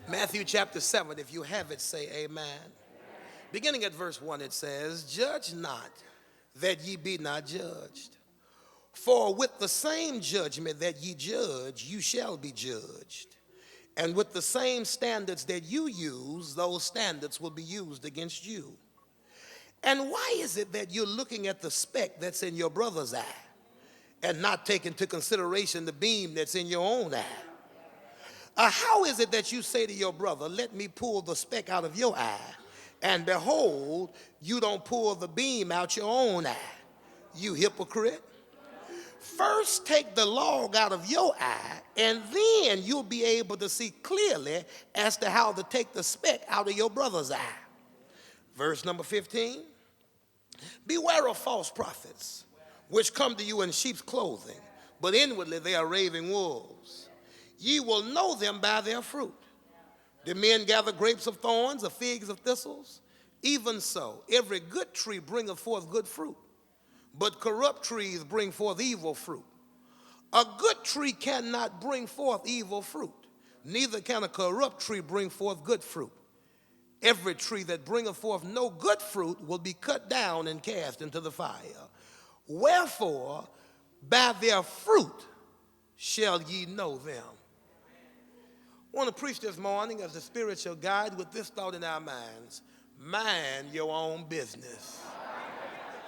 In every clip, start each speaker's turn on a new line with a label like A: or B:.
A: Matthew chapter 7, if you have it, say amen. Beginning at verse 1, it says, "Judge not, that ye be not judged. For with the same judgment that ye judge, you shall be judged. And with the same standards that you use, those standards will be used against you. And why is it that you're looking at the speck that's in your brother's eye and not taking into consideration the beam that's in your own eye? How is it that you say to your brother, let me pull the speck out of your eye, and behold, you don't pull the beam out your own eye? You hypocrite. First take the log out of your eye, and then you'll be able to see clearly as to how to take the speck out of your brother's eye." Verse number 15. "Beware of false prophets, which come to you in sheep's clothing, but inwardly they are raving wolves. Ye will know them by their fruit. Do men gather grapes of thorns or figs of thistles? Even so, every good tree bringeth forth good fruit, but corrupt trees bring forth evil fruit. A good tree cannot bring forth evil fruit, neither can a corrupt tree bring forth good fruit. Every tree that bringeth forth no good fruit will be cut down and cast into the fire. Wherefore, by their fruit shall ye know them." I want to preach this morning as the spiritual guide with this thought in our minds: mind your own business.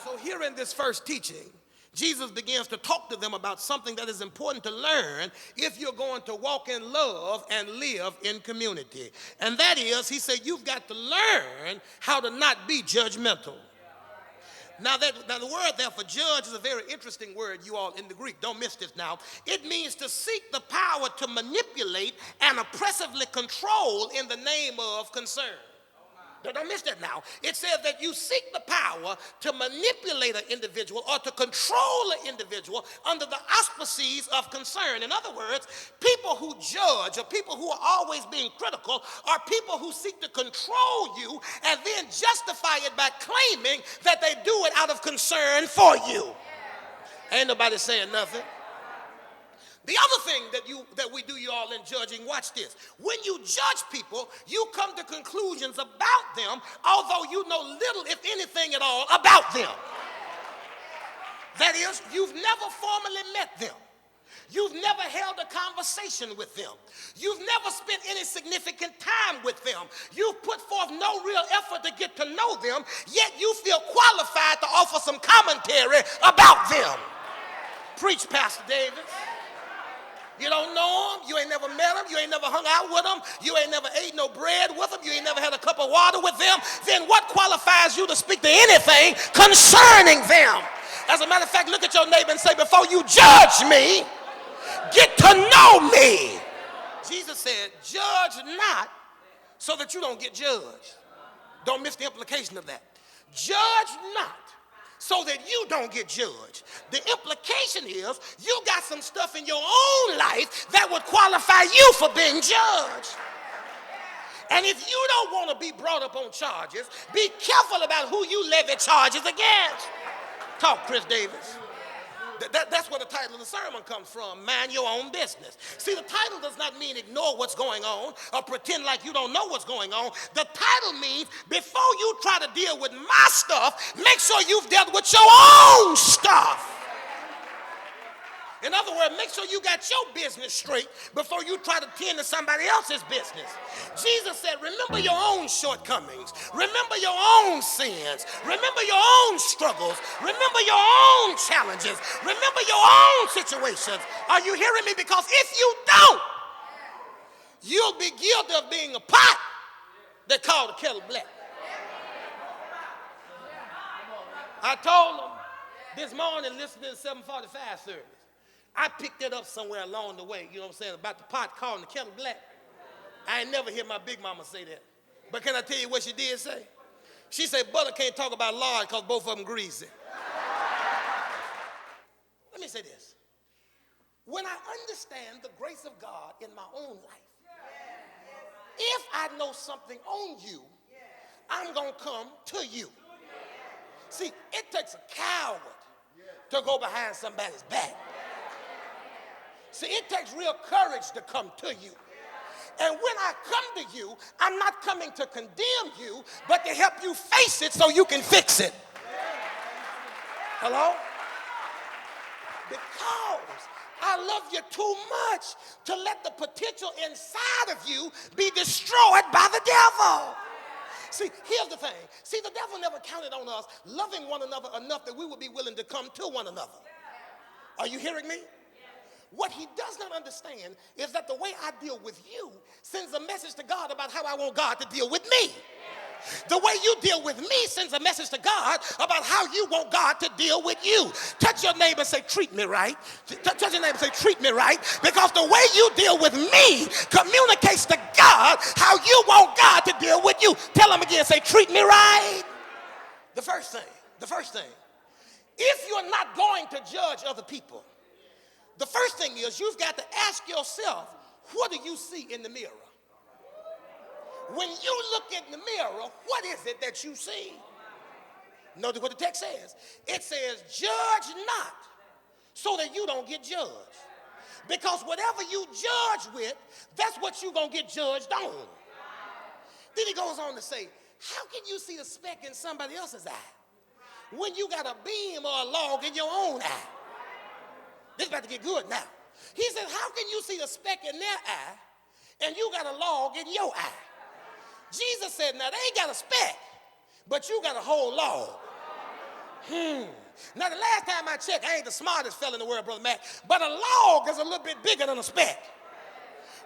A: So here in this first teaching, Jesus begins to talk to them about something that is important to learn if you're going to walk in love and live in community. And that is, he said, you've got to learn how to not be judgmental. Now the word there for judge is a very interesting word, you all, in the Greek. Don't miss this now. It means to seek the power to manipulate and oppressively control in the name of concern. Don't miss that now. It says that you seek the power to manipulate an individual or to control an individual under the auspices of concern. In other words, people who judge or people who are always being critical are people who seek to control you and then justify it by claiming that they do it out of concern for you. Ain't nobody saying nothing. The other thing that we do, you all, in judging, watch this. When you judge people, you come to conclusions about them, although you know little, if anything at all, about them. That is, you've never formally met them. You've never held a conversation with them. You've never spent any significant time with them. You've put forth no real effort to get to know them, yet you feel qualified to offer some commentary about them. Preach, Pastor Davis. You don't know them, you ain't never met them, you ain't never hung out with them, you ain't never ate no bread with them, you ain't never had a cup of water with them. Then what qualifies you to speak to anything concerning them? As a matter of fact, look at your neighbor and say, before you judge me, get to know me. Jesus said, judge not so that you don't get judged. Don't miss the implication of that. Judge not so that you don't get judged. The implication is you got some stuff in your own life that would qualify you for being judged. And if you don't want to be brought up on charges, be careful about who you levy charges against. Talk, Chris Davis. That's where the title of the sermon comes from, mind your own business. See, the title does not mean ignore what's going on or pretend like you don't know what's going on. The title means before you try to deal with my stuff, make sure you've dealt with your own stuff. In other words, make sure you got your business straight before you try to tend to somebody else's business. Jesus said, remember your own shortcomings. Remember your own sins. Remember your own struggles. Remember your own challenges. Remember your own situations. Are you hearing me? Because if you don't, you'll be guilty of being a pot they call the kettle black. I told them this morning, listening to the 745 service. I picked it up somewhere along the way, you know what I'm saying, about the pot calling the kettle black. I ain't never hear my big mama say that. But can I tell you what she did say? She said, butter can't talk about lard because both of them greasy. Let me say this. When I understand the grace of God in my own life, if I know something on you, I'm going to come to you. See, it takes a coward to go behind somebody's back. See, it takes real courage to come to you. And when I come to you, I'm not coming to condemn you, but to help you face it so you can fix it. Hello? Because I love you too much to let the potential inside of you be destroyed by the devil. See, here's the thing. See, the devil never counted on us loving one another enough that we would be willing to come to one another. Are you hearing me? What he does not understand is that the way I deal with you sends a message to God about how I want God to deal with me. The way you deal with me sends a message to God about how you want God to deal with you. Touch your neighbor and say, treat me right. Touch your neighbor and say, treat me right. Because the way you deal with me communicates to God how you want God to deal with you. Tell him again, say, treat me right. The first thing, if you're not going to judge other people, the first thing is you've got to ask yourself, what do you see in the mirror? When you look in the mirror, what is it that you see? Notice what the text says. It says, judge not so that you don't get judged. Because whatever you judge with, that's what you're going to get judged on. Then he goes on to say, how can you see a speck in somebody else's eye when you got a beam or a log in your own eye? This is about to get good now. He said, how can you see a speck in their eye and you got a log in your eye? Jesus said, now they ain't got a speck, but you got a whole log. Now the last time I checked, I ain't the smartest fella in the world, Brother Mac, but a log is a little bit bigger than a speck.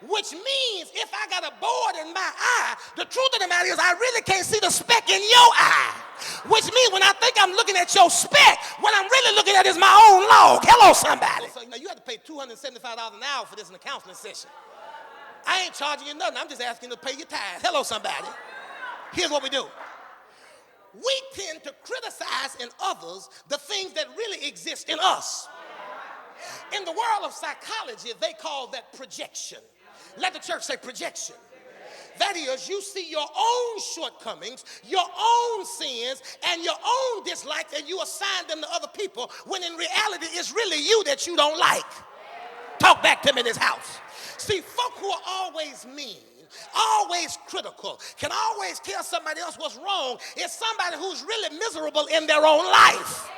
A: Which means if I got a board in my eye, the truth of the matter is I really can't see the speck in your eye. Which means when I think I'm looking at your speck, what I'm really looking at is my own log. Hello, somebody. So, you have to pay $275 an hour for this in a counseling session. I ain't charging you nothing. I'm just asking you to pay your tithe. Hello, somebody. Here's what we do. We tend to criticize in others the things that really exist in us. In the world of psychology, they call that projection. Let the church say projection. That is, you see your own shortcomings, your own sins, and your own dislikes, and you assign them to other people, when in reality, it's really you that you don't like. Talk back to me in this house. See, folk who are always mean, always critical, can always tell somebody else what's wrong, is somebody who's really miserable in their own life.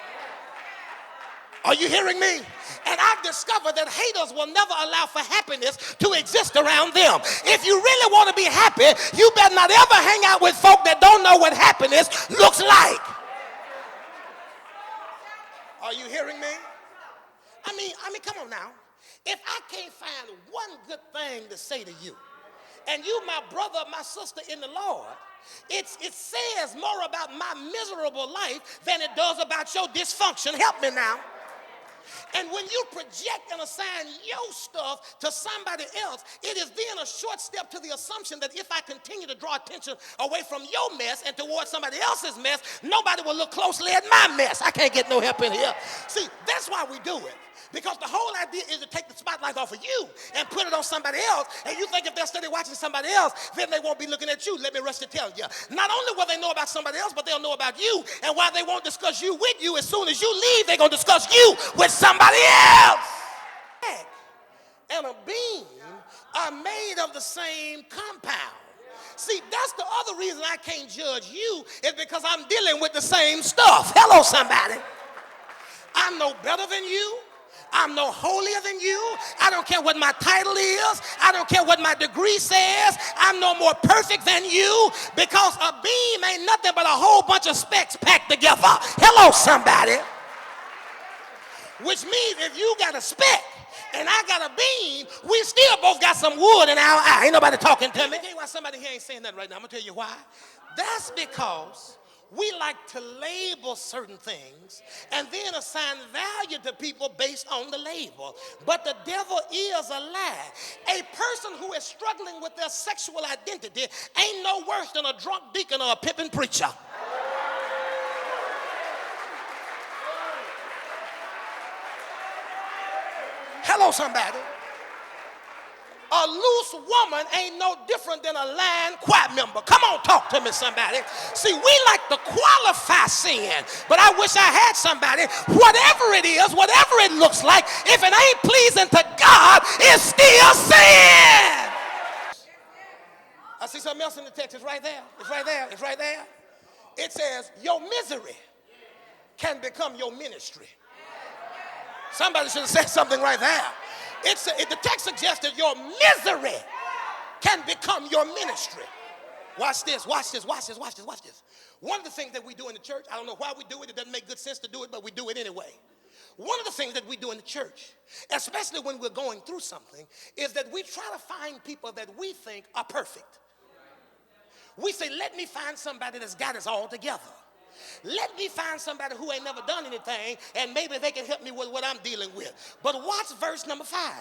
A: Are you hearing me? And I've discovered that haters will never allow for happiness to exist around them. If you really want to be happy, you better not ever hang out with folk that don't know what happiness looks like. Are you hearing me? I mean, come on now. If I can't find one good thing to say to you, and you, my brother, my sister in the Lord, it says more about my miserable life than it does about your dysfunction. Help me now. And when you project and assign your stuff to somebody else, it is then a short step to the assumption that if I continue to draw attention away from your mess and towards somebody else's mess, nobody will look closely at my mess. I can't get no help in here. See, that's why we do it. Because the whole idea is to take the spotlight off of you and put it on somebody else. And you think if they're steady watching somebody else, then they won't be looking at you. Let me rush to tell you. Not only will they know about somebody else, but they'll know about you. And while they won't discuss you with you, as soon as you leave, they're going to discuss you with somebody else. And a beam are made of the same compound. See, that's the other reason I can't judge you, is because I'm dealing with the same stuff. Hello, somebody. I'm no better than you. I'm no holier than you. I don't care what my title is. I don't care what my degree says. I'm no more perfect than you, because a beam ain't nothing but a whole bunch of specks packed together. Hello, somebody. Which means if you got a speck and I got a beam, we still both got some wood in our eye. Ain't nobody talking to me. Tell you why somebody here ain't saying that right now. I'm going to tell you why. That's because we like to label certain things and then assign value to people based on the label. But the devil is a lie. A person who is struggling with their sexual identity ain't no worse than a drunk deacon or a pimping preacher. Hello, somebody. A loose woman ain't no different than a lying choir member. Come on, talk to me, somebody. See, we like to qualify sin, but I wish I had somebody. Whatever it is, whatever it looks like, if it ain't pleasing to God, it's still sin. something else in the text. It's right there. It's right there. It's right there. It says, your misery can become your ministry. Somebody should have said something right there. The text suggests that your misery can become your ministry. Watch this, watch this, watch this, watch this, watch this. One of the things that we do in the church, I don't know why we do it. It doesn't make good sense to do it, but we do it anyway. One of the things that we do in the church, especially when we're going through something, is that we try to find people that we think are perfect. We say, let me find somebody that's got us all together. Let me find somebody who ain't never done anything, and maybe they can help me with what I'm dealing with. But watch verse number 5.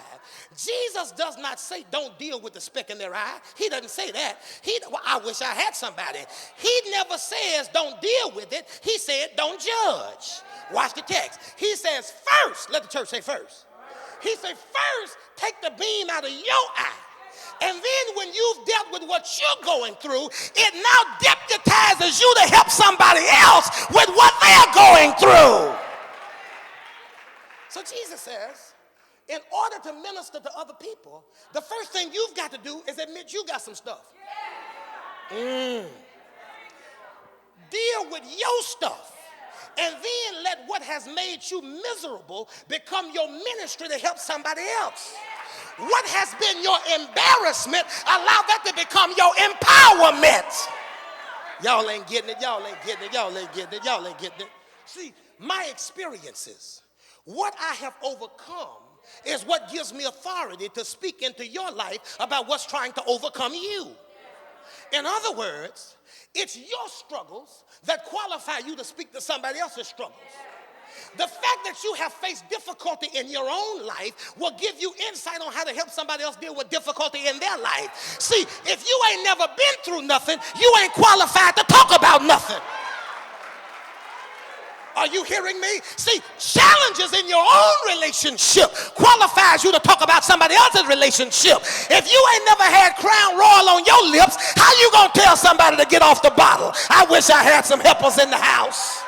A: Jesus does not say don't deal with the speck in their eye. He doesn't say that. I wish I had somebody. He never says don't deal with it. He said don't judge. Watch the text. He says first, let the church say first. He said first, take the beam out of your eye. And then when you've dealt with what you're going through, it now deputizes you to help somebody else with what they're going through. So Jesus says, in order to minister to other people, the first thing you've got to do is admit you got some stuff. Deal with your stuff. And then let what has made you miserable become your ministry to help somebody else. What has been your embarrassment, allow that to become your empowerment. Y'all ain't getting it, y'all ain't getting it, y'all ain't getting it, y'all ain't getting it. See, my experiences, what I have overcome is what gives me authority to speak into your life about what's trying to overcome you. In other words, it's your struggles that qualify you to speak to somebody else's struggles. The fact that you have faced difficulty in your own life will give you insight on how to help somebody else deal with difficulty in their life. See, if you ain't never been through nothing, you ain't qualified to talk about nothing. Are you hearing me? See, challenges in your own relationship qualifies you to talk about somebody else's relationship. If you ain't never had Crown Royal on your lips, how you gonna tell somebody to get off the bottle? I wish I had some helpers in the house.